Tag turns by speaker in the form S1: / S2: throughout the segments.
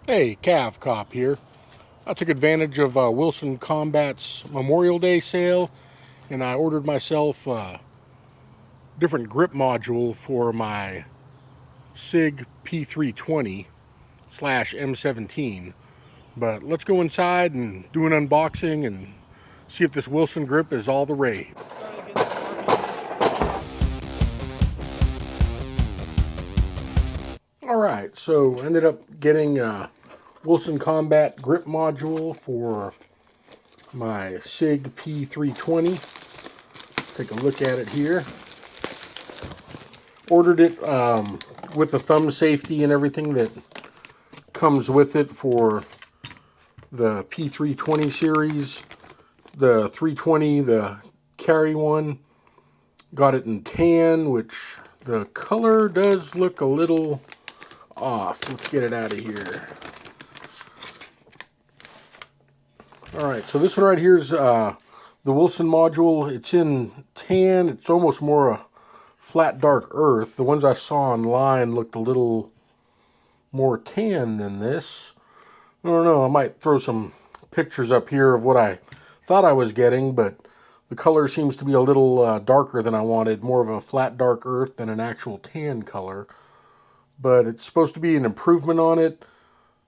S1: Hey, Cav Cop here. I took advantage of Wilson Combat's Memorial Day sale and I ordered myself a different grip module for my SIG P320 slash M17. But let's go inside and do an unboxing and see if this Wilson grip is all the rage. Alright, so I ended up getting a Wilson Combat grip module for my SIG P320. Take a look at it here. Ordered it with the thumb safety and everything that comes with it for the P320 series. The 320, the carry one, got it in tan, which the color does look a little off. Let's get it out of here. Alright, so this one right here is the Wilson module. It's in tan. It's almost more a flat dark earth. The ones I saw online looked a little more tan than this. I don't know, I might throw some pictures up here of what I thought I was getting, but the color seems to be a little darker than I wanted, more of a flat dark earth than an actual tan color. But it's supposed to be an improvement on it.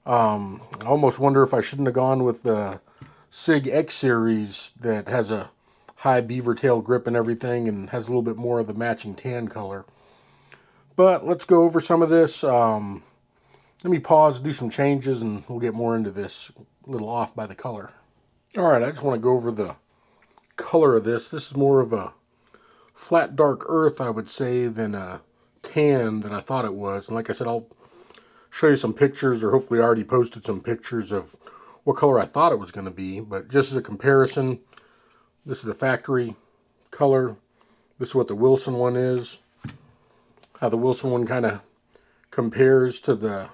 S1: I almost wonder if I shouldn't have gone with the SIG X series that has a high beaver tail grip and everything and has a little bit more of the matching tan color. But let's go over some of this. Let me pause, do some changes, and we'll get more into this. A little off by the color. Alright, I just want to go over the color of this. This is more of a flat dark earth, I would say, than a tan than I thought it was. And like I said, I'll show you some pictures, or hopefully I already posted some pictures of what color I thought it was going to be. But just as a comparison, this is the factory color. This is what the Wilson one is. How the Wilson one kind of compares to the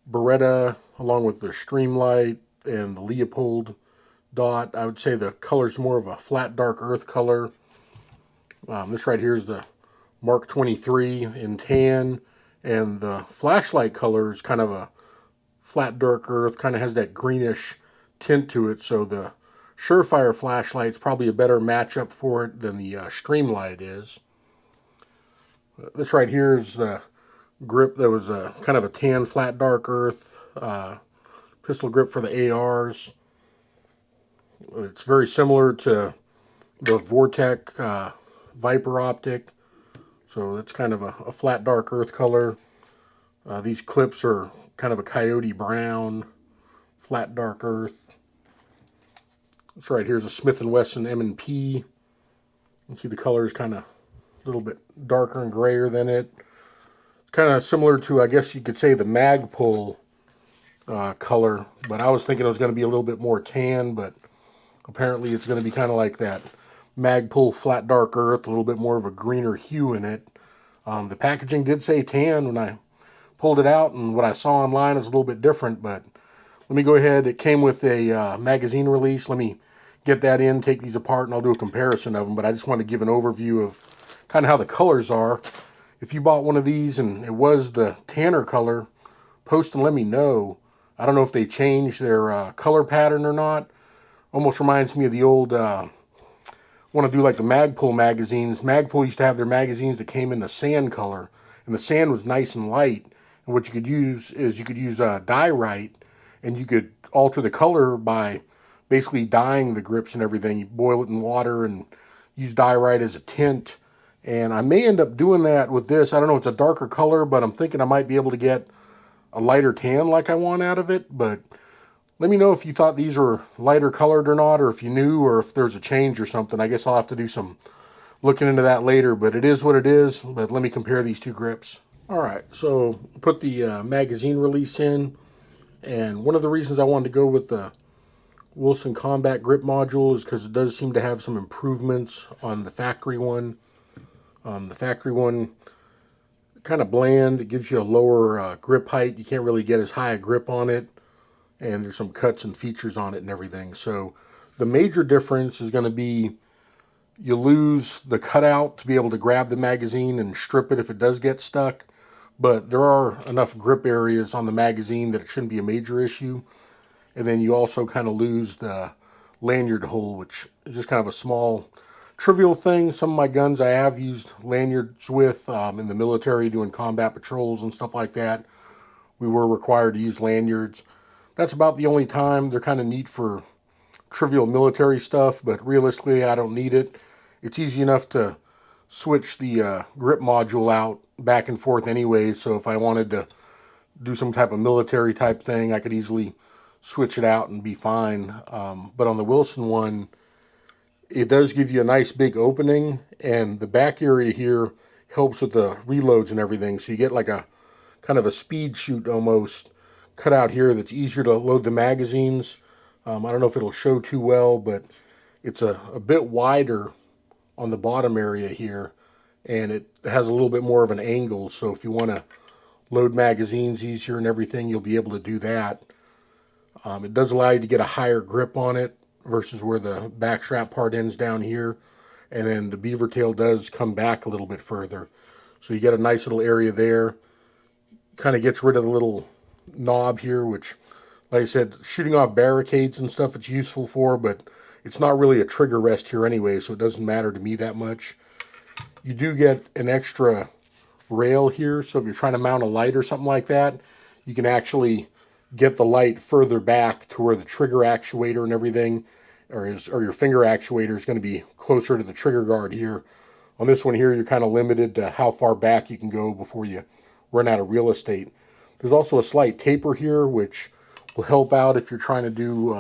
S1: Beretta, along with the Streamlight and the Leopold dot. I would say the color's more of a flat dark earth color. This right here is the Mark 23 in tan, and the flashlight color is kind of a flat dark earth, kind of has that greenish tint to it, so the Surefire flashlight's probably a better matchup for it than the Streamlight is. This right here is the grip that was a kind of a tan flat dark earth pistol grip for the ARs. It's very similar to the Vortec Viper optic, so it's kind of a flat dark earth color. These clips are kind of a coyote brown, flat dark earth. This right here is a Smith & Wesson M&P. You can see the color is kind of a little bit darker and grayer than it. It's kind of similar to, I guess you could say, the Magpul color, but I was thinking it was going to be a little bit more tan, but apparently it's going to be kind of like that Magpul flat dark earth, a little bit more of a greener hue in it. The packaging did say tan when I pulled it out, and what I saw online is a little bit different, but let me go ahead. It came with a magazine release. Let me get that in, take these apart, and I'll do a comparison of them, but I just want to give an overview of kind of how the colors are. If you bought one of these and it was the tanner color, post and let me know. I don't know if they changed their color pattern or not. Almost reminds me of the old, want to do like the Magpul magazines. Magpul used to have their magazines that came in the sand color, and the sand was nice and light. And what you could use is you could use dye-right, and you could alter the color by basically dyeing the grips and everything. You boil it in water and use dye-right as a tint. And I may end up doing that with this. I don't know, it's a darker color, but I'm thinking I might be able to get a lighter tan like I want out of it. But let me know if you thought these were lighter colored or not, or if you knew, or if there's a change or something. I guess I'll have to do some looking into that later, but it is what it is. But let me compare these two grips. All right, so put the magazine release in, and one of the reasons I wanted to go with the Wilson Combat grip module is because it does seem to have some improvements on the factory one. The factory one, kind of bland. It gives you a lower grip height. You can't really get as high a grip on it, and there's some cuts and features on it and everything. So the major difference is going to be you lose the cutout to be able to grab the magazine and strip it if it does get stuck. but there are enough grip areas on the magazine that it shouldn't be a major issue. And then you also kind of lose the lanyard hole, which is just kind of a small, trivial thing. Some of my guns I have used lanyards with in the military doing combat patrols and stuff like that. We were required to use lanyards. That's about the only time. They're kind of neat for trivial military stuff, but realistically, I don't need it. It's easy enough to switch the grip module out back and forth anyway, so if I wanted to do some type of military type thing, I could easily switch it out and be fine. But on the Wilson one, it does give you a nice big opening, and the back area here helps with the reloads and everything, so you get like a kind of a speed chute almost cut out here that's easier to load the magazines. I don't know if it'll show too well, but it's a bit wider on the bottom area here, and it has a little bit more of an angle, so if you want to load magazines easier and everything, you'll be able to do that. It does allow you to get a higher grip on it versus where the back strap part ends down here, and then the beaver tail does come back a little bit further, so you get a nice little area there. Kind of gets rid of the little knob here, which, like I said, shooting off barricades and stuff it's useful for, but it's not really a trigger rest here anyway, so it doesn't matter to me that much. You do get an extra rail here, so if you're trying to mount a light or something like that, you can actually get the light further back to where the trigger actuator and everything, or your finger actuator is going to be closer to the trigger guard here. On this one here, you're kind of limited to how far back you can go before you run out of real estate. There's also a slight taper here, which will help out if you're trying to do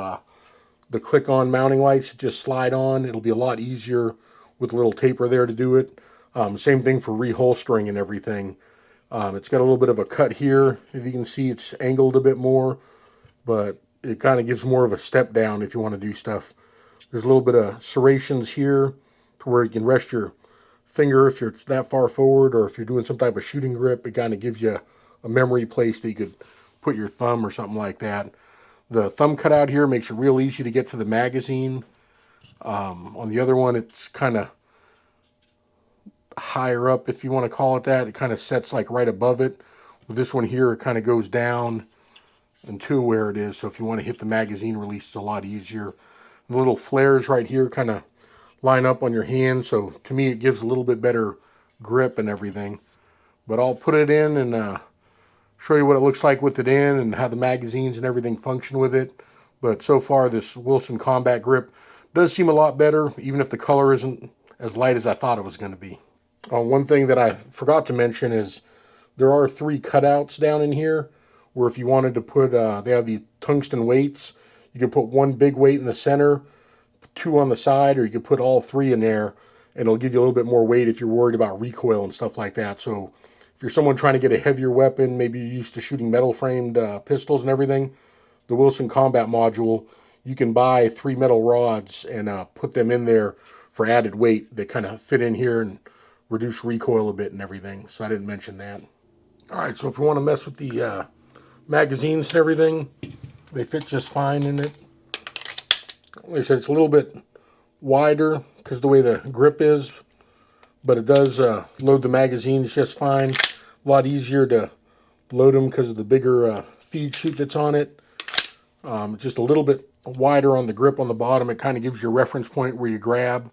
S1: the click-on mounting lights. Just slide on. It'll be a lot easier with a little taper there to do it. Same thing for reholstering and everything. It's got a little bit of a cut here. If you can see, it's angled a bit more, but it kind of gives more of a step down if you want to do stuff. There's a little bit of serrations here to where you can rest your finger if you're that far forward, or if you're doing some type of shooting grip, it kind of gives you a memory place that you could put your thumb or something like that. The thumb cutout here makes it real easy to get to the magazine. On the other one, it's kind of higher up, if you want to call it that. It kind of sets like right above it. With this one here, it kind of goes down into where it is, so if you want to hit the magazine release, it's a lot easier. The little flares right here kind of line up on your hand, so to me it gives a little bit better grip and everything. But I'll put it in and show you what it looks like with it in and how the magazines and everything function with it. But so far this Wilson Combat Grip does seem a lot better, even if the color isn't as light as I thought it was going to be. One thing that I forgot to mention is there are 3 cutouts down in here where if you wanted to put, they have the tungsten weights. You could put 1 big weight in the center, 2 on the side, or you could put all 3 in there, and it'll give you a little bit more weight if you're worried about recoil and stuff like that. So if you're someone trying to get a heavier weapon, maybe you're used to shooting metal framed pistols and everything, the Wilson Combat Module, you can buy 3 metal rods and put them in there for added weight. They kind of fit in here and reduce recoil a bit and everything, so I didn't mention that. Alright, so if you want to mess with the magazines and everything, they fit just fine in it. Like I said, it's a little bit wider because of the way the grip is, but it does load the magazines just fine. A lot easier to load them because of the bigger feed chute that's on it. Just a little bit wider on the grip on the bottom. It kind of gives you a reference point where you grab.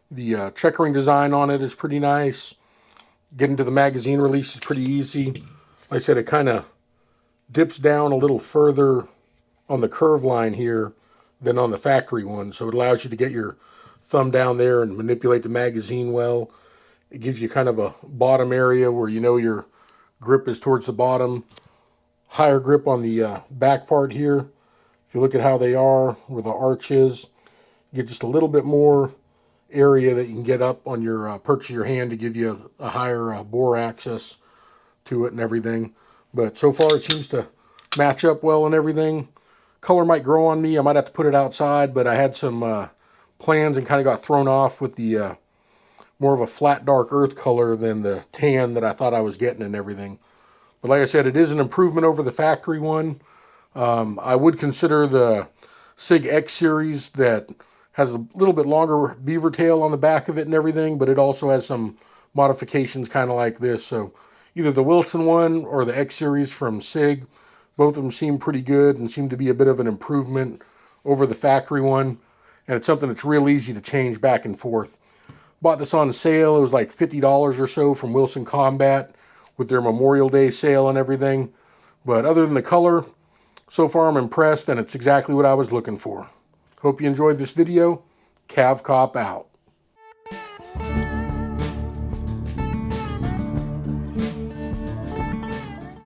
S1: The checkering design on it is pretty nice. Getting to the magazine release is pretty easy. Like I said, it kind of dips down a little further on the curve line here than on the factory one, so it allows you to get your thumb down there and manipulate the magazine well. It gives you kind of a bottom area where you know your grip is towards the bottom. Higher grip on the back part here. If you look at how they are, where the arch is, you get just a little bit more area that you can get up on your perch of your hand to give you a higher bore access to it and everything. But so far it seems to match up well and everything. Color might grow on me. I might have to put it outside, but I had some plans and kind of got thrown off with the more of a flat dark earth color than the tan that I thought I was getting and everything. But like I said, it is an improvement over the factory one. I would consider the SIG X series that has a little bit longer beaver tail on the back of it and everything, but it also has some modifications kind of like this. So either the Wilson one or the X Series from SIG. Both of them seem pretty good and seem to be a bit of an improvement over the factory one. And it's something that's real easy to change back and forth. Bought this on sale. It was like $50 or so from Wilson Combat with their Memorial Day sale and everything. But other than the color, so far I'm impressed, and it's exactly what I was looking for. Hope you enjoyed this video. Cav Cop out.